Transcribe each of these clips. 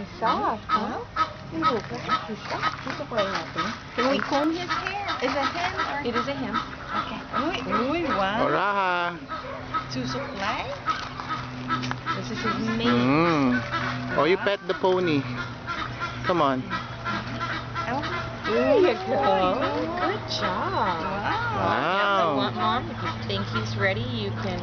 He's soft, huh? Look, he's soft. He's a play natin. Can we comb his hair? Is it him or? It is a him. Okay. Uy, wow. Raha. Susuklay? This is his mate. Oh, you pet the pony. Come on. There you go. Good job. Wow. Mom, if you think he's ready, you can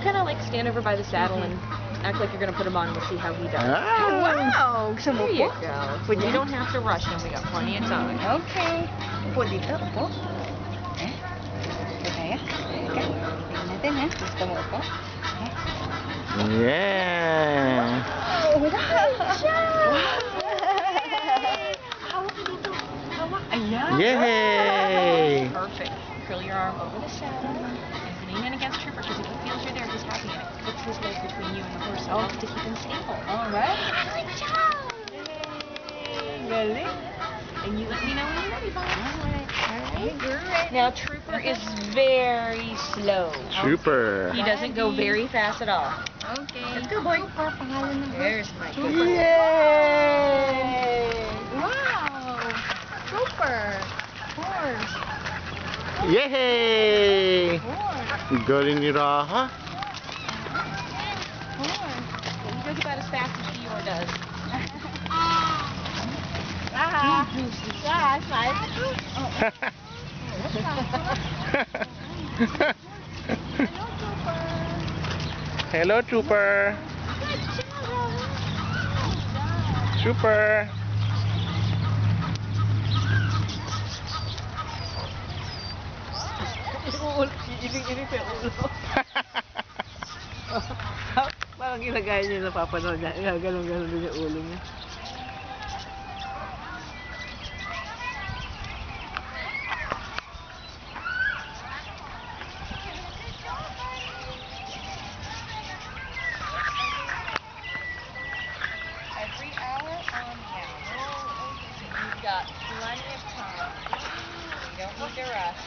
kind of like stand over by the saddle and act like you're going to put him on and we'll see how he does. Ah. Wow. There you go. But you don't have to rush him. We got plenty of time. Okay. Upo dito, upo. Kaya? Tingnan natin, ha? Gusto mo upo? Yeah. Ayan. Yay. Perfect. Curl your arm over the saddle and lean in against Trooper because if he feels you're there, he's happy and it puts his leg between you and the horse to keep him stable. All right. Good job. Galing. And you let me know when you're ready, Bob. Alright. Now Trooper is very slow. Super. He doesn't go very fast at all. Okay. Let's go, boy. There's my Yay. Wow. Super. Horse. Yay. Horse. Galing ni Raha. Horse. He goes about as fast as Eeyore does. Hello, Trooper. Super. Iling-iling pa yung ulo. Parang ginagaya niya na papanood niya. Gagalong-galong din yung ulo niya. Every hour on now. You've got plenty of time. You don't need to rush.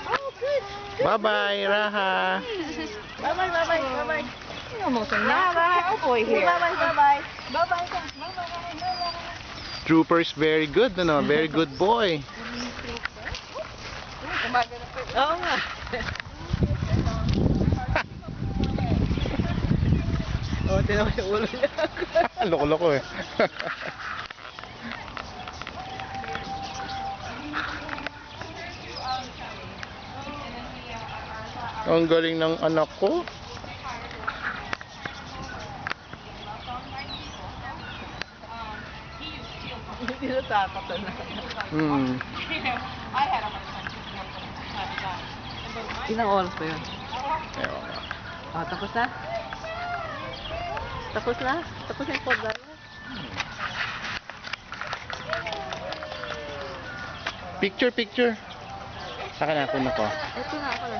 Oh, good. Bye-bye, Raha. Bye-bye, bye-bye, bye-bye. You're almost a natural cowboy here. Bye-bye, bye-bye. Bye-bye, bye-bye. Trooper is very good, no? Very good boy. Oo nga. Oh, tinawa yung ulo niya. Loko-loko eh. Ang galing ng anak ko. Hindi natakot na. Ilang oras pa yun? Ewan ko. Oh, tapos na? Tapos na? Tapos na yung podala? Picture, picture. Saka na ako na ko. Ito na ako na.